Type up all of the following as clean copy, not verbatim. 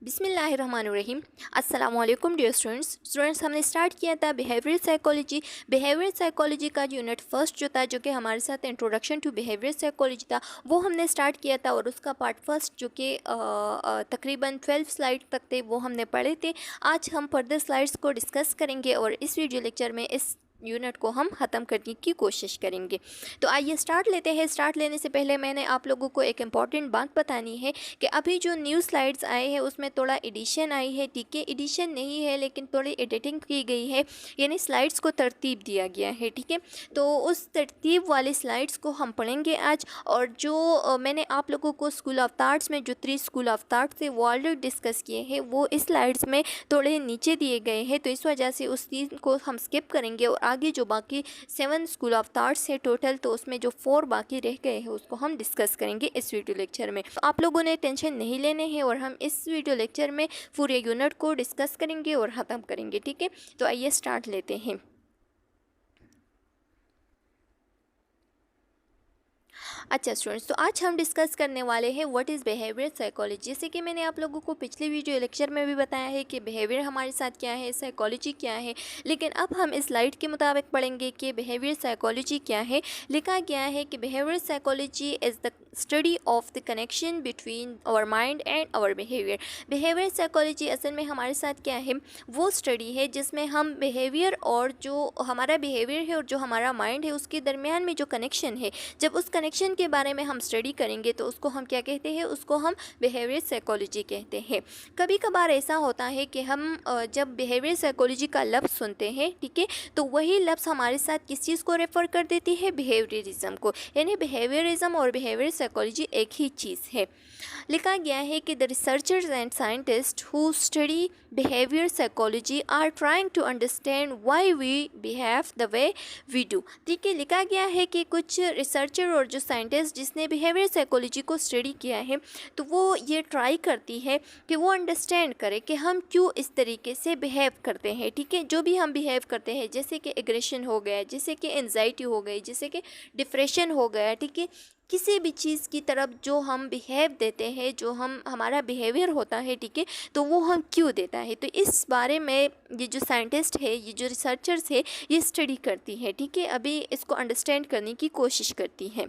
बिस्मिल्लाहिर्रहमानिर्रहीम। अस्सलाम वालेकुम डियर स्टूडेंट्स हमने स्टार्ट किया था बिहेवियर साइकोलॉजी का यूनिट फर्स्ट जो था, जो कि हमारे साथ इंट्रोडक्शन टू बिहेवियर साइकोलॉजी था, वो हमने स्टार्ट किया था। और उसका पार्ट फर्स्ट जो कि तकरीबन 12 स्लाइड तक थे, वो हमने पढ़े थे। आज हम फर्दर स्लाइड्स को डिस्कस करेंगे और इस वीडियो लेक्चर में इस यूनिट को हम ख़त्म करने की कोशिश करेंगे। तो आइए स्टार्ट लेते हैं। स्टार्ट लेने से पहले मैंने आप लोगों को एक इम्पॉर्टेंट बात बतानी है कि अभी जो न्यू स्लाइड्स आए हैं उसमें थोड़ा एडिशन आई है। ठीक है, एडिशन नहीं है लेकिन थोड़ी एडिटिंग की गई है, यानी स्लाइड्स को तरतीब दिया गया है। ठीक है, तो उस तरतीब वाली स्लाइड्स को हम पढ़ेंगे आज। और जो मैंने आप लोगों को स्कूल ऑफ थाट्स में जो 3 स्कूल ऑफ थाट्स थे वो ऑलरेडी डिस्कस किए हैं, वो इस स्लाइड्स में थोड़े नीचे दिए गए हैं, तो इस वजह से उस चीज़ को हम स्किप करेंगे। और आगे जो बाकी 7 स्कूल ऑफ थाट्स है टोटल, तो उसमें जो 4 बाकी रह गए हैं उसको हम डिस्कस करेंगे इस वीडियो लेक्चर में। तो आप लोगों ने टेंशन नहीं लेने हैं और हम इस वीडियो लेक्चर में पूरे यूनिट को डिस्कस करेंगे और ख़त्म करेंगे। ठीक है, तो आइए स्टार्ट लेते हैं। अच्छा स्टूडेंट्स, तो आज हम डिस्कस करने वाले हैं व्हाट इज़ बिहेवियर साइकोलॉजी। जैसे कि मैंने आप लोगों को पिछले वीडियो लेक्चर में भी बताया है कि बिहेवियर हमारे साथ क्या है, साइकोलॉजी क्या है, लेकिन अब हम इस स्लाइड के मुताबिक पढ़ेंगे कि बिहेवियर साइकोलॉजी क्या है। लिखा गया है कि behaviour psychology is the study of the connection between our mind and our behaviour. Behaviour psychology असल में हमारे साथ क्या है, वो स्टडी है जिसमें हम बिहेवियर और जो हमारा बिहेवियर है और जो हमारा माइंड है उसके दरमियान में जो कनेक्शन है, जब उस कनेक्शन के बारे में हम स्टडी करेंगे तो उसको हम क्या कहते हैं, उसको हम बिहेवियर साइकोलॉजी कहते हैं। कभी कभार ऐसा होता है कि हम जब बिहेवियर साइकोलॉजी का लफ्ज़ सुनते हैं, ठीक है, तो वही लफ्ज़ हमारे साथ किस चीज़ को रेफ़र कर देती है, बिहेवियरिज्म को। यानी बिहेवियरिज्म और बिहेवियर साइकोलॉजी एक ही चीज़ है। लिखा गया है कि the researchers and scientist who study behaviour psychology are trying to understand why we behave the way we do. ठीक है, लिखा गया है कि कुछ रिसर्चर और जो साइंटिस्ट जिसने बिहेवियर साइकोलॉजी को स्टडी किया है, तो वो ये ट्राई करती है कि वो अंडरस्टैंड करे कि हम क्यों इस तरीके से बिहेव करते हैं। ठीक है, जो भी हम बिहेव करते हैं, जैसे कि एग्रेशन हो गया, जैसे कि एंजाइटी हो गई, जैसे कि डिप्रेशन हो गया, ठीक है, किसी भी चीज़ की तरफ जो हम बिहेव देते हैं, जो हमारा बिहेवियर होता है, ठीक है, तो वो हम क्यों देता है। तो इस बारे में ये जो साइंटिस्ट है, ये जो रिसर्चर्स है, ये स्टडी करती है। ठीक है, अभी इसको अंडरस्टैंड करने की कोशिश करती है।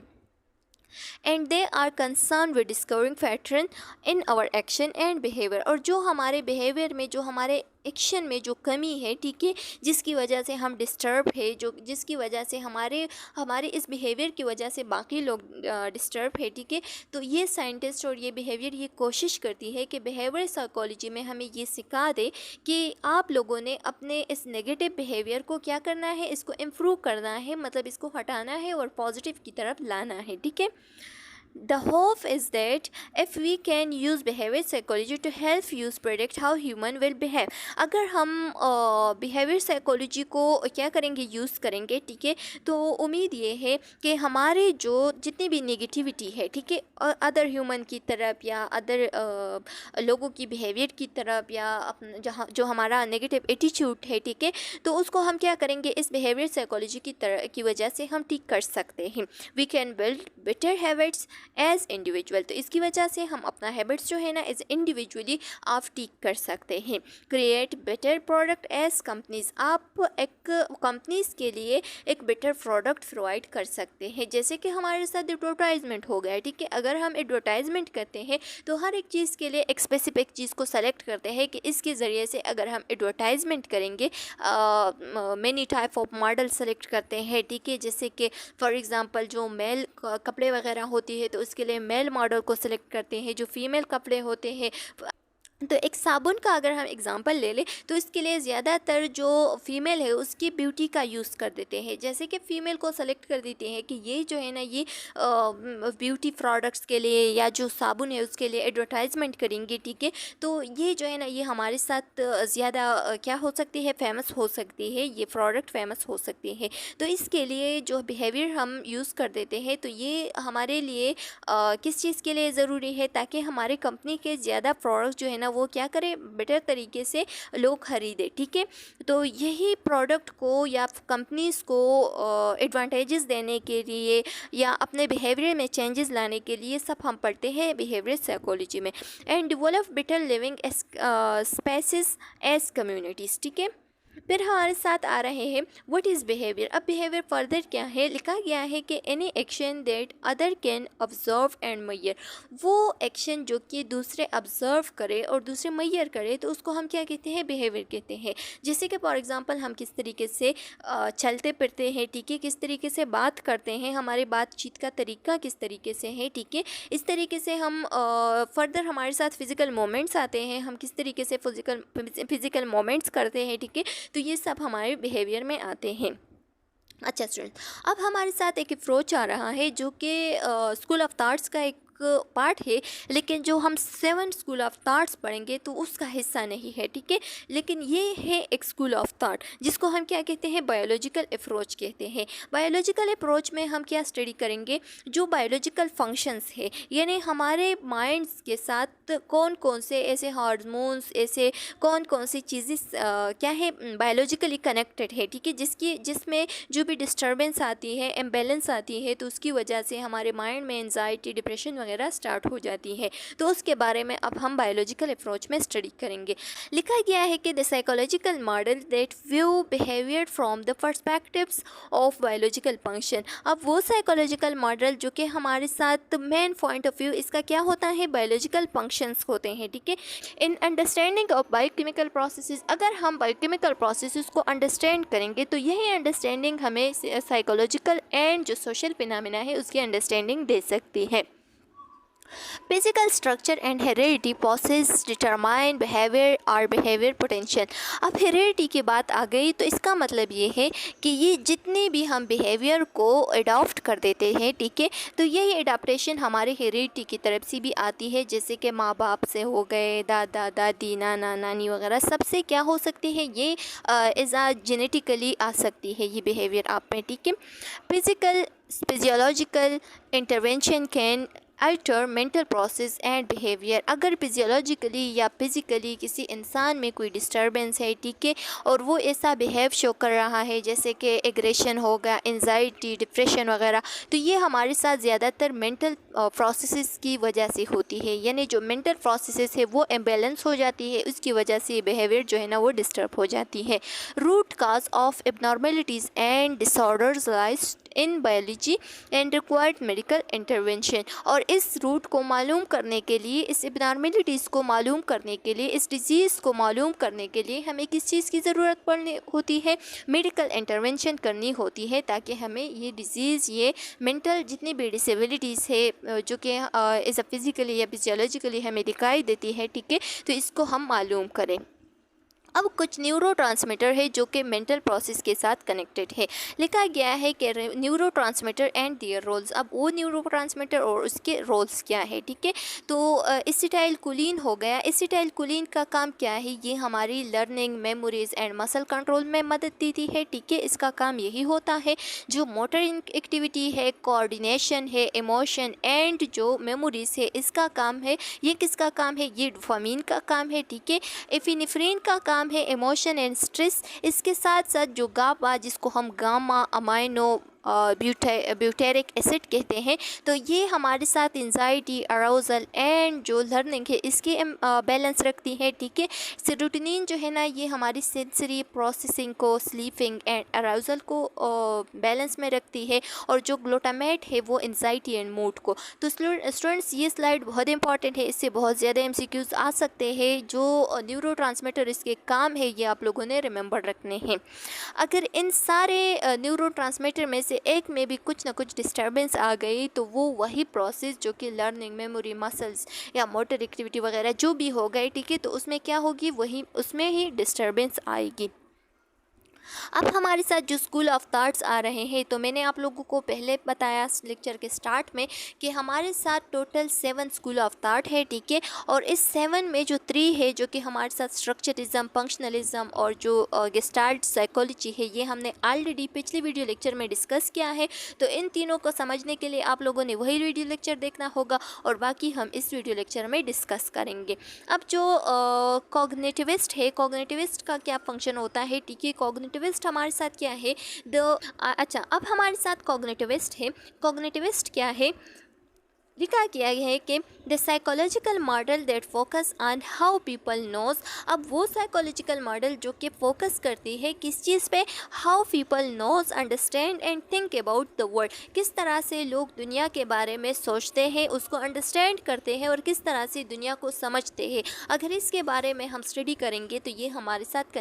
And they are concern with discovering pattern in our action and behaviour. और जो हमारे बिहेवियर में, जो हमारे एक्शन में जो कमी है, ठीक है, जिसकी वजह से हम डिस्टर्ब है, जो जिसकी वजह से हमारे इस बिहेवियर की वजह से बाकी लोग डिस्टर्ब है, ठीक है, तो ये साइंटिस्ट और ये बिहेवियर ये कोशिश करती है कि बिहेवियर साइकोलॉजी में हमें ये सिखा दे कि आप लोगों ने अपने इस नेगेटिव बिहेवियर को क्या करना है, इसको इम्प्रूव करना है, मतलब इसको हटाना है और पॉजिटिव की तरफ लाना है। ठीक है, the hope is that if we can use behavior psychology to help you predict how human will behave। अगर हम behavior psychology को क्या करेंगे, यूज़ करेंगे, ठीक है, तो उम्मीद ये है कि हमारे जो जितनी भी नेगेटिविटी है, ठीक है, अदर ह्यूमन की तरफ या अदर लोगों की बिहेवियर की तरफ या जहाँ जो हमारा नेगेटिव एटीट्यूड है, ठीक है, तो उसको हम क्या करेंगे, इस बिहेवियर साइकोलॉजी की वजह से हम ठीक कर सकते हैं। We can build better habits as individual. तो इसकी वजह से हम अपना हैबिट्स जो है ना, एज इंडिविजुअली आप ठीक कर सकते हैं। Create better product as companies. आप एक कंपनीज के लिए एक बेटर प्रोडक्ट प्रोवाइड कर सकते हैं। जैसे कि हमारे साथ एडवर्टाइजमेंट हो गया, ठीक है, अगर हम एडवर्टाइजमेंट करते हैं तो हर एक चीज़ के लिए एक स्पेसिफिक चीज़ को सेलेक्ट करते हैं कि इसके ज़रिए से अगर हम एडवर्टाइजमेंट करेंगे, many type of model select करते हैं, ठीक है, जैसे कि फॉर एग्ज़ाम्पल जो मेल कपड़े वगैरह होती है तो उसके लिए मेल मॉडल को सिलेक्ट करते हैं, जो फीमेल कपड़े होते हैं। तो एक साबुन का अगर हम एग्ज़ाम्पल ले लें तो इसके लिए ज़्यादातर जो फ़ीमेल है उसकी ब्यूटी का यूज़ कर देते हैं। जैसे कि फ़ीमेल को सेलेक्ट कर देते हैं कि ये जो है ना, ये ब्यूटी प्रोडक्ट्स के लिए या जो साबुन है उसके लिए एडवर्टाइजमेंट करेंगे, ठीक है, तो ये जो है ना, ये हमारे साथ ज़्यादा क्या हो सकती है, फेमस हो सकती है, ये प्रोडक्ट फेमस हो सकती है। तो इसके लिए जो बिहेवियर हम यूज़ कर देते हैं, तो ये हमारे लिए किस चीज़ के लिए ज़रूरी है, ताकि हमारे कंपनी के ज़्यादा प्रोडक्ट जो है ना ना वो क्या करे, बेटर तरीके से लोग खरीदे, ठीक है। तो यही प्रोडक्ट को या कंपनीज़ को एडवांटेजेस देने के लिए या अपने बिहेवियर में चेंजेस लाने के लिए सब हम पढ़ते हैं बिहेवियर साइकोलॉजी में। And develop better living spaces as communities, ठीक है। फिर हमारे साथ आ रहे हैं व्हाट इज़ बिहेवियर। अब बिहेवियर फर्दर क्या है, लिखा गया है कि any action that other can observe and measure, वो एक्शन जो कि दूसरे ऑब्जर्व करे और दूसरे मैयर करे तो उसको हम क्या कहते हैं, बिहेवियर कहते हैं। जैसे कि फॉर एग्जांपल हम किस तरीके से चलते फिरते हैं, ठीक है, किस तरीके से बात करते हैं, हमारे बातचीत का तरीका किस तरीके से है, ठीक है। इस तरीके से हम फर्दर हमारे साथ फिज़िकल मोमेंट्स आते हैं, हम किस तरीके से फिज़िकल मोमेंट्स करते हैं, ठीक है। तो ये सब हमारे बिहेवियर में आते हैं। अच्छा स्टूडेंट, अब हमारे साथ एक अप्रोच आ रहा है जो कि स्कूल ऑफ थॉट्स का एक पार्ट है, लेकिन जो हम 7 स्कूल ऑफ थॉट्स पढ़ेंगे तो उसका हिस्सा नहीं है, ठीक है। लेकिन ये है एक स्कूल ऑफ थॉट जिसको हम क्या कहते हैं, बायोलॉजिकल अप्रोच कहते हैं। बायोलॉजिकल अप्रोच में हम क्या स्टडी करेंगे, जो बायोलॉजिकल फंक्शंस है, यानी हमारे माइंड्स के साथ कौन कौन से ऐसे हार्मोन्स, ऐसे कौन कौन सी चीज़ें क्या है बायोलॉजिकली कनेक्टेड है, ठीक है, जिसमें जो भी डिस्टर्बेंस आती है, इम्बैलेंस आती है, तो उसकी वजह से हमारे माइंड में एंजाइटी, डिप्रेशन वगैरह स्टार्ट हो जाती है। तो उसके बारे में अब हम बायोलॉजिकल अप्रोच में स्टडी करेंगे। लिखा गया है कि the psychological model that view behaviour from the perspectives of biological function. अब वो साइकोलॉजिकल मॉडल जो कि हमारे साथ मेन पॉइंट ऑफ व्यू इसका क्या होता है, बायोलॉजिकल फंक्शंस होते हैं, ठीक है। In understanding of biochemical processes, अगर हम बायोकेमिकल प्रोसेसेस को अंडरस्टैंड करेंगे तो यही अंडरस्टैंडिंग हमें साइकोलॉजिकल एंड जो सोशल फिनोमेना है उसकी अंडरस्टैंडिंग दे सकती है। Physical structure and heredity process determine behaviour और बिहेवियर पोटेंशियल। अब हेरेडिटी की बात आ गई तो इसका मतलब ये है कि ये जितने भी हम बिहेवियर को अडॉप्ट कर देते हैं, ठीक है, तो यही अडाप्टेशन हमारे हेरेडिटी की तरफ से भी आती है, जैसे कि माँ बाप से हो गए, दादा दादी, नाना नानी वगैरह सबसे क्या हो सकती है, ये जेनेटिकली आ सकती है ये बिहेवियर आप में, ठीक है। Physiological intervention can alter mental process and behaviour. अगर फिजियोलॉजिकली या फिज़िकली किसी इंसान में कोई डिस्टर्बेंस है, ठीक है, और वो ऐसा बिहेव शो कर रहा है जैसे कि एग्रेशन हो गया, एंजाइटी, डिप्रेशन वगैरह, तो ये हमारे साथ ज़्यादातर मेंटल प्रोसेसेस की वजह से होती है, यानी जो मेंटल प्रोसेसेस है वो इम्बैलेंस हो जाती है, उसकी वजह से बिहेवियर जो है ना वो डिस्टर्ब हो जाती है। Root cause of abnormalities and disorders lies in biology and required medical intervention. और इस रूट को मालूम करने के लिए, इस एबनॉर्मेलिटीज़ को मालूम करने के लिए, इस डिजीज़ को मालूम करने के लिए हमें किस चीज़ की ज़रूरत पड़नी होती है, मेडिकल इंटरवेंशन करनी होती है, ताकि हमें ये डिज़ीज़, ये मेंटल जितनी भी डिसेबिलिटीज़ है जो कि एज अ फिज़िकली या फिजियोलॉजिकली हमें दिखाई देती है, ठीक है, तो इसको हम मालूम करें। अब कुछ न्यूरोट्रांसमीटर है जो कि मेंटल प्रोसेस के साथ कनेक्टेड है। लिखा गया है कि न्यूरोट्रांसमीटर एंड देयर रोल्स। अब वो न्यूरोट्रांसमीटर और उसके रोल्स क्या है, ठीक है। तो एसिटाइलकोलिन हो गया। एसिटाइलकोलिन का काम क्या है, ये हमारी learning, memories and muscle control में मदद देती है, ठीक है। इसका काम यही होता है, जो मोटर एक्टिविटी है, कोऑर्डिनेशन है, इमोशन एंड जो मेमोरीज है, इसका काम है। ये किसका काम है, ये डोपामिन का काम है, ठीक है। एपिनेफ्रिन का काम है इमोशन एंड स्ट्रेस। इसके साथ साथ जो गाबा, जिसको हम गामा अमाइनो ब्यूटेरिक एसिड कहते हैं, तो ये हमारे साथ एंजाइटी, अराउजल एंड जो लर्निंग है इसके बैलेंस रखती है, ठीक है। सेरोटोनिन जो है ना, ये हमारी सेंसरी प्रोसेसिंग को, स्लीपिंग एंड अराउजल को बैलेंस में रखती है, और जो ग्लूटामेट है वो एंजाइटी एंड मूड को। तो स्टूडेंट्स, ये स्लाइड बहुत इंपॉर्टेंट है, इससे बहुत ज़्यादा एमसीक्यूज आ सकते हैं। जो न्यूरोट्रांसमीटर इसके काम है ये आप लोगों ने रिमेंबर रखने हैं। अगर इन सारे न्यूरोट्रांसमीटर में से एक में भी कुछ ना कुछ डिस्टर्बेंस आ गई, तो वो वही प्रोसेस जो कि लर्निंग, मेमोरी, मसल्स या मोटर एक्टिविटी वगैरह जो भी हो गए, ठीक है, तो उसमें क्या होगी, वही उसमें ही डिस्टर्बेंस आएगी। अब हमारे साथ जो स्कूल ऑफ थॉट्स आ रहे हैं, तो मैंने आप लोगों को पहले बताया लेक्चर के स्टार्ट में कि हमारे साथ टोटल 7 स्कूल ऑफ थॉट है, ठीक है। और इस 7 में जो 3 है जो कि हमारे साथ स्ट्रक्चरिज्म, फंक्शनलिज्म और जो गेस्टाल्ट साइकोलॉजी है, ये हमने ऑलरेडी पिछले वीडियो लेक्चर में डिस्कस किया है। तो इन तीनों को समझने के लिए आप लोगों ने वही वीडियो लेक्चर देखना होगा और बाकी हम इस वीडियो लेक्चर में डिस्कस करेंगे। अब जो कॉग्निटिविस्ट है, कॉग्निटिविस्ट का क्या फंक्शन होता है, ठीक है। कॉग्निटिविस्ट हमारे साथ क्या है, अच्छा, अब हमारे साथ कॉग्निटिविस्ट है। कॉग्निटिविस्ट क्या है, लिखा गया है कि the psychological model that focus on how people knows. अब वो साइकोलॉजिकल मॉडल जो कि फोकस करती है किस चीज़ पे, how people knows, understand and think about the world. किस तरह से लोग दुनिया के बारे में सोचते हैं, उसको अंडरस्टैंड करते हैं और किस तरह से दुनिया को समझते हैं। अगर इसके बारे में हम स्टडी करेंगे तो ये हमारे साथ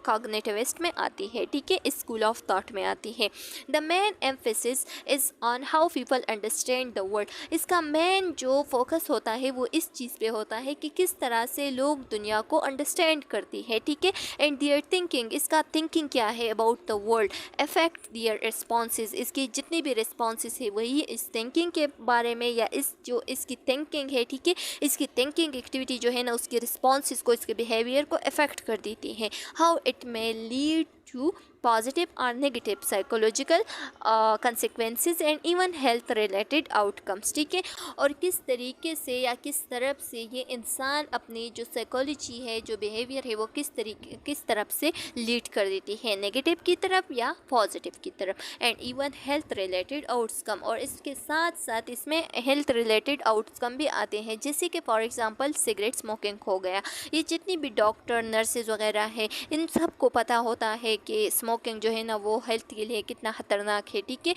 कॉग्निटिविस्ट में आती है, ठीक है, स्कूल ऑफ थॉट में आती है। The main emphasis is on how people understand the world. इसका मेन जो फोकस होता है वो इस चीज़ पे होता है कि किस तरह से लोग दुनिया को अंडरस्टैंड करती है, ठीक है। एंड दियर थिंकिंग, इसका थिंकिंग क्या है about the world, affect their responses, इसकी जितनी भी रिस्पॉन्सेज है वही इस थिंकिंग के बारे में, या इस जो इसकी थिंकिंग है, ठीक है, इसकी थिंकिंग एक्टिविटी जो है ना, उसके रिस्पॉन्सेज को, इसके बिहेवियर को अफेक्ट कर देती है। How it may lead to positive or negative psychological consequences and even health related outcomes, ठीक है। और किस तरीके से या किस तरफ से ये इंसान अपनी जो साइकोलॉजी है, जो बिहेवियर है, वो किस तरफ से लीड कर देती है, नेगेटिव की तरफ या पॉजिटिव की तरफ। And even health related outcome, और इसके साथ साथ इसमें हेल्थ रिलेटेड आउटकम भी आते हैं, जैसे कि फॉर एग्जांपल सिगरेट स्मोकिंग हो गया। ये जितनी भी डॉक्टर, नर्सेज वगैरह है, इन सबको पता होता है कि स्मोकिंग जो है ना वो हेल्थ के लिए कितना ख़तरनाक है, ठीक है,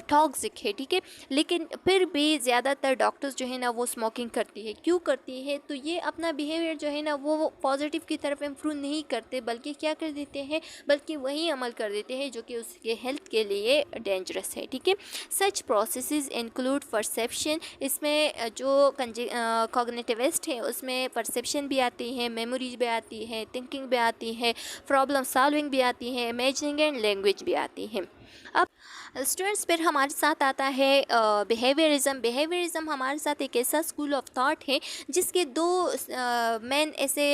टॉक्सिक है, ठीक है। लेकिन फिर भी ज़्यादातर डॉक्टर्स जो है ना वो स्मोकिंग करती है। क्यों करती है, तो ये अपना बिहेवियर जो है ना वो पॉजिटिव की तरफ इम्प्रूव नहीं करते, बल्कि क्या कर देते हैं, बल्कि वही अमल कर देते हैं जो कि उसके हेल्थ के लिए डेंजरस है, ठीक है। सच प्रोसेसेस इंक्लूड परसेप्शन, इसमें जो कॉग्निटिविस्ट है उसमें परसेप्शन भी आती है, मेमोरीज भी आती है, थिंकिंग भी आती है, प्रॉब्लम सॉल्विंग भी आती है, इमेजिनिंग एंड लैंग्वेज भी आती है। अब स्टूडेंट्स फिर हमारे साथ आता है बिहेवियरिज्म। बिहेवियरिज्म हमारे साथ एक ऐसा स्कूल ऑफ थॉट है जिसके 2 मेन ऐसे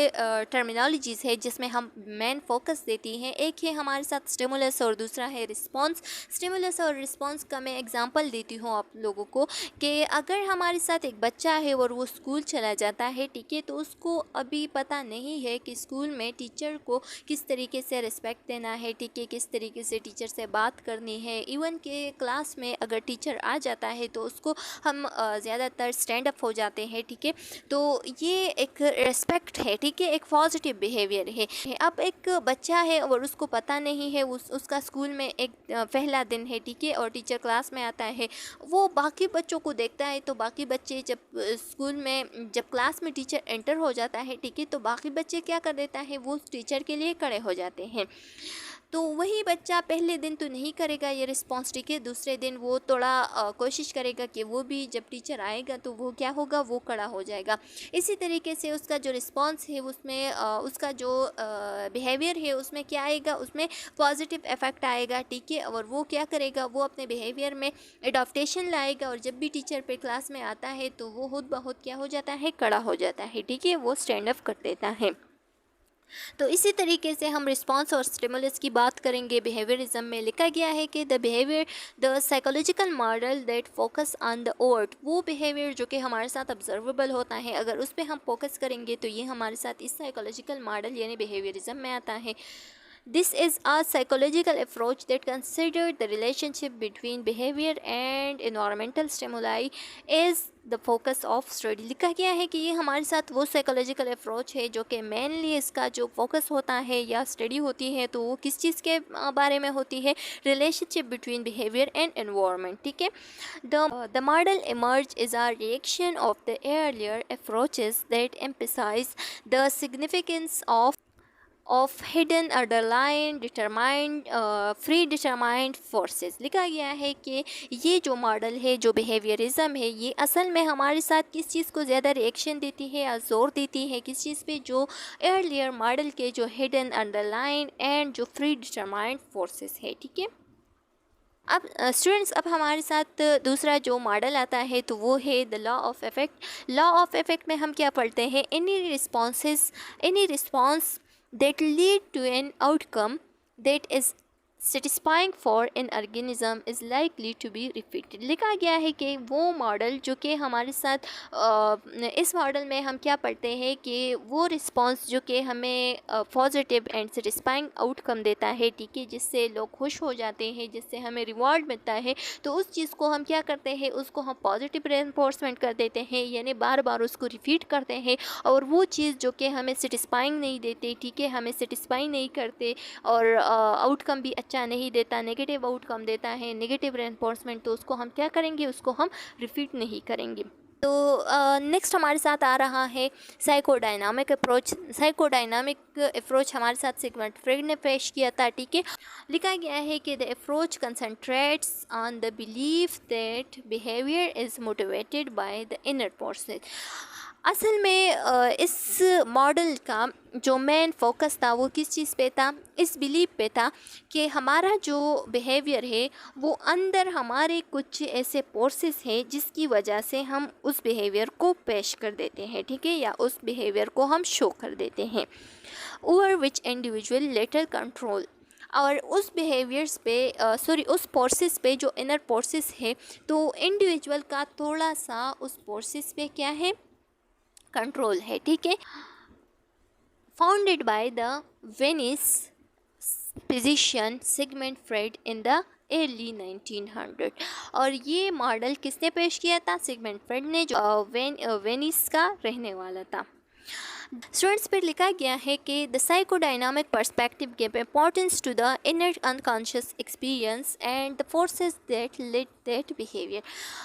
टर्मिनोलॉजीज़ है जिसमें हम मेन फोकस देती हैं। एक है हमारे साथ स्टिमुलस और दूसरा है रिस्पॉन्स। स्टिमुलस और रिस्पॉन्स का मैं एग्जांपल देती हूँ आप लोगों को कि अगर हमारे साथ एक बच्चा है और वो स्कूल चला जाता है, ठीक है, तो उसको अभी पता नहीं है कि स्कूल में टीचर को किस तरीके से रिस्पेक्ट देना है, ठीक है, किस तरीके से टीचर से बात करनी है। इवन के क्लास में अगर टीचर आ जाता है तो उसको हम ज़्यादातर स्टैंड अप हो जाते हैं, ठीक है। तो ये एक रिस्पेक्ट है, ठीक है, एक पॉजिटिव बिहेवियर है। अब एक बच्चा है और उसको पता नहीं है, उसका स्कूल में एक पहला दिन है, ठीक है, और टीचर क्लास में आता है, वो बाकी बच्चों को देखता है। तो बाकी बच्चे जब स्कूल में, जब क्लास में टीचर एंटर हो जाता है, ठीक है, तो बाकी बच्चे क्या कर देता है, वो टीचर के लिए खड़े हो जाते हैं। तो वही बच्चा पहले दिन तो नहीं करेगा ये रिस्पॉन्स, ठीक है, दूसरे दिन वो थोड़ा कोशिश करेगा कि वो भी जब टीचर आएगा तो वो क्या होगा, वो खड़ा हो जाएगा। इसी तरीके से उसका जो रिस्पॉन्स है उसमें उसका जो बिहेवियर है उसमें क्या आएगा, उसमें पॉजिटिव इफेक्ट आएगा, ठीक है। और वो क्या करेगा, वो अपने बिहेवियर में एडॉप्टेशन लाएगा और जब भी टीचर पे क्लास में आता है तो वो खुद ब खुद क्या हो जाता है, खड़ा हो जाता है, ठीक है, वो स्टैंड अप कर देता है। तो इसी तरीके से हम रिस्पॉन्स और स्टिमुलस की बात करेंगे। बिहेवियरिज्म में लिखा गया है कि the psychological model that focus on the ओर्ट, वो बिहेवियर जो कि हमारे साथ ऑब्जर्वेबल होता है, अगर उस पर हम फोकस करेंगे तो ये हमारे साथ इस साइकोलॉजिकल मॉडल यानी बिहेवियरिज्म में आता है। This is a psychological approach that considers the relationship between behavior and environmental stimuli as the focus of study। लिखा गया है कि ये हमारे साथ वो साइकोलॉजिकल अप्रोच है जो कि मेनली इसका जो फोकस होता है या स्टडी होती है तो वो किस चीज़ के बारे में होती है, relationship between behaviour and environment, ठीक है। The model emerge is a reaction of the earlier approaches that emphasize the significance of of hidden underline determined free determined forces. लिखा गया है कि ये जो मॉडल है, जो बिहेवियरिज्म है, ये असल में हमारे साथ किस चीज़ को ज़्यादा रिएक्शन देती है या जोर देती है, किस चीज़ पे, जो अर्लियर मॉडल के जो हिडन अंडरलाइन एंड जो फ्री डिटरमाइंड फोर्सेस है। ठीक है, अब स्टूडेंट्स, अब हमारे साथ दूसरा जो मॉडल आता है तो वो है the law of effect. Law of effect में हम क्या पढ़ते हैं? Any response that lead to an outcome that is satisfying for an organism is likely to be repeated. लिखा गया है कि वो मॉडल जो कि हमारे साथ इस मॉडल में हम क्या पढ़ते हैं कि वो रिस्पांस जो कि हमें पॉजिटिव एंड सेटिस्फाइंग आउटकम देता है, ठीक है, जिससे लोग खुश हो जाते हैं, जिससे हमें रिवॉर्ड मिलता है, तो उस चीज़ को हम क्या करते हैं? उसको हम पॉजिटिव रेनफोर्समेंट कर देते हैं, यानी बार बार उसको रिपीट करते हैं। और वो चीज़ जो कि हमें सेटिस्फाइंग नहीं देते, ठीक है, हमें सेटिस्फाई नहीं करते और आउटकम भी अच्छा नहीं देता, नेगेटिव आउटकम देता है, नेगेटिव रेनफोर्समेंट, तो उसको हम क्या करेंगे? उसको हम रिपीट नहीं करेंगे। तो नेक्स्ट हमारे साथ आ रहा है साइकोडायनामिक अप्रोच। साइकोडायनामिक अप्रोच हमारे साथ सिगमंड फ्रॉइड ने पेश किया था। ठीक है, लिखा गया है कि the approach concentrates on the belief that behaviour is motivated by the inner forces. असल में इस मॉडल का जो मेन फोकस था वो किस चीज़ पे था? इस बिलीफ पे था कि हमारा जो बिहेवियर है वो अंदर हमारे कुछ ऐसे फोर्सेस हैं जिसकी वजह से हम उस बिहेवियर को पेश कर देते हैं, ठीक है, या उस बिहेवियर को हम शो कर देते हैं, over which individual later control. और उस बिहेवियर्स पे उस फोर्सेस पे, जो इनर फोर्सेस है, तो इंडिविजुअल का थोड़ा सा उस फोर्सेस पे क्या है? कंट्रोल है। ठीक है, founded by the Venice physician Sigmund Freud in the early 1900। और ये मॉडल किसने पेश किया था? सिगमंड फ्रॉइड ने, जो वेनिस का रहने वाला था। स्टूडेंट्स पर लिखा गया है कि the psychodynamic perspective give importance to the inner unconscious experience and the forces that lead that behaviour.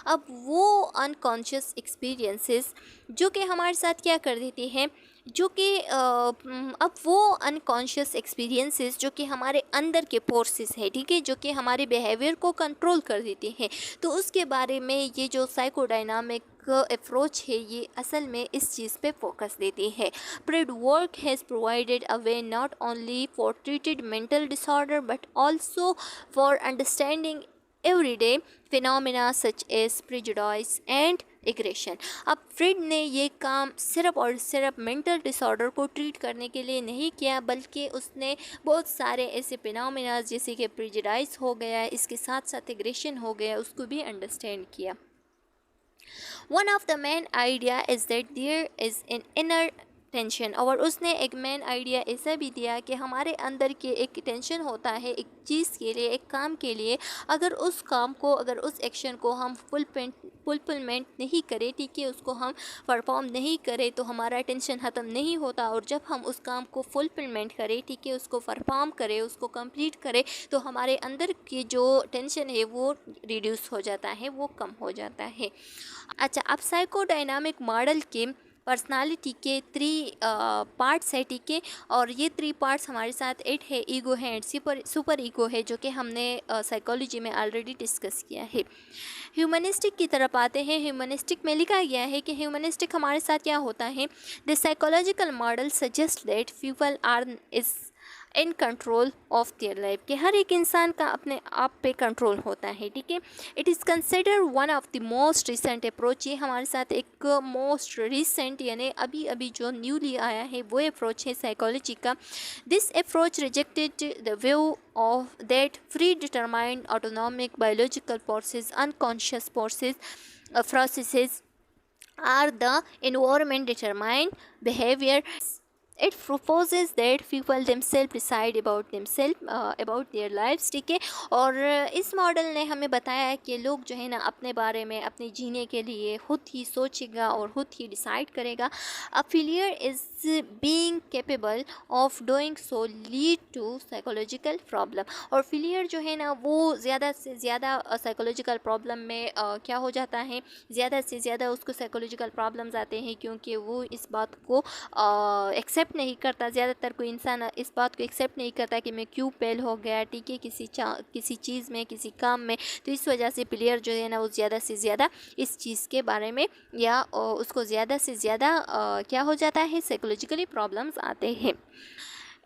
अब वो अनकॉन्शियस एक्सपीरियंसेस जो कि हमारे साथ क्या कर देती हैं, जो कि अब वो अनकॉन्शियस एक्सपीरियंसेस जो कि हमारे अंदर के फोर्सेस है, ठीक है, जो कि हमारे बिहेवियर को कंट्रोल कर देते हैं, तो उसके बारे में ये जो साइकोडायनामिक अप्रोच है ये असल में इस चीज़ पे फोकस देती है। Freud work has provided a way not only for treated mental disorder but also for understanding everyday phenomena such as prejudice and aggression. अब फ्रॉइड ने ये काम सिर्फ और सिर्फ मेंटल डिसऑर्डर को ट्रीट करने के लिए नहीं किया, बल्कि उसने बहुत सारे ऐसे फिनोमेना जैसे कि प्रेजुडिस हो गया, इसके साथ साथ एग्रेशन हो गया, उसको भी अंडरस्टैंड किया। One of the main idea is that there is an inner tension, और उसने एक मेन आइडिया ऐसा भी दिया कि हमारे अंदर के एक टेंशन होता है एक चीज़ के लिए, एक काम के लिए, अगर उस काम को, अगर उस एक्शन को हम फुलफिलमेंट नहीं करें, ठीक है, उसको हम परफॉर्म नहीं करें, तो हमारा टेंशन ख़त्म नहीं होता। और जब हम उस काम को फुलफिलमेंट करें, ठीक है, उसको परफॉर्म करें, उसको कंप्लीट करें, तो हमारे अंदर की जो टेंशन है वो रिड्यूस हो जाता है, वो कम हो जाता है। अच्छा, अब साइकोडायनामिक मॉडल के पर्सनालिटी के 3 पार्ट्स है, ठीक है, और ये 3 पार्ट्स हमारे साथ 8 है, ईगो है एंड सुपर ईगो है, जो कि हमने साइकोलॉजी में ऑलरेडी डिस्कस किया है। ह्यूमनिस्टिक की तरफ आते हैं। ह्यूमनिस्टिक में लिखा गया है कि ह्यूमनिस्टिक हमारे साथ क्या होता है? The psychological model suggest that people are is in control of their life, कि हर एक इंसान का अपने आप पे कंट्रोल होता है, ठीक है। It is consider one of the most recent approach, ये हमारे साथ एक मोस्ट रिसेंट यानी अभी अभी जो न्यूली आया है वो अप्रोच है साइकोलॉजी का। This approach rejected the view of that free determined autonomic biological forces unconscious forces processes are the environment determine behavior. It proposes that people themselves decide about about their lives, ठीक है। और इस model ने हमें बताया है कि लोग जो है ना अपने बारे में, अपने जीने के लिए खुद ही सोचेगा और खुद ही डिसाइड करेगा। A failure is being capable of doing so lead to psychological problem। और फेलियर जो है ना वो ज़्यादा से ज़्यादा साइकोलॉजिकल प्रॉब्लम में क्या हो जाता है, ज़्यादा से ज़्यादा उसको साइकोलॉजिकल प्रॉब्लम्स आते हैं, क्योंकि वो इस बात को एक्सेप्ट नहीं करता। ज़्यादातर कोई इंसान इस बात को एक्सेप्ट नहीं करता कि मैं क्यों फेल हो गया, ठीक है, किसी चीज़ में, किसी काम में। तो इस वजह से प्लेयर जो है ना वो ज़्यादा से ज़्यादा इस चीज़ के बारे में या उसको ज़्यादा से ज़्यादा क्या हो जाता है, साइकोलॉजिकली प्रॉब्लम्स आते हैं।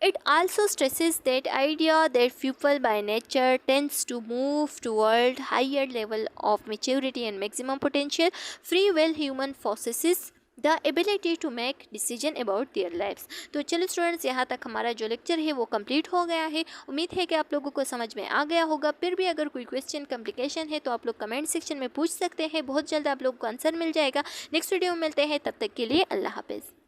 It also stresses that idea that people by nature tends to move toward higher level of maturity and maximum potential. Free will human possesses the ability to make decision about their lives। तो चलो students, यहाँ तक हमारा जो lecture है वो complete हो गया है। उम्मीद है कि आप लोगों को समझ में आ गया होगा। फिर भी अगर कोई क्वेश्चन कॉम्प्लिकेशन है तो आप लोग कमेंट सेक्शन में पूछ सकते हैं। बहुत जल्द आप लोगों को आंसर मिल जाएगा। नेक्स्ट वीडियो में मिलते हैं, तब तक के लिए अल्लाह हाफिज़।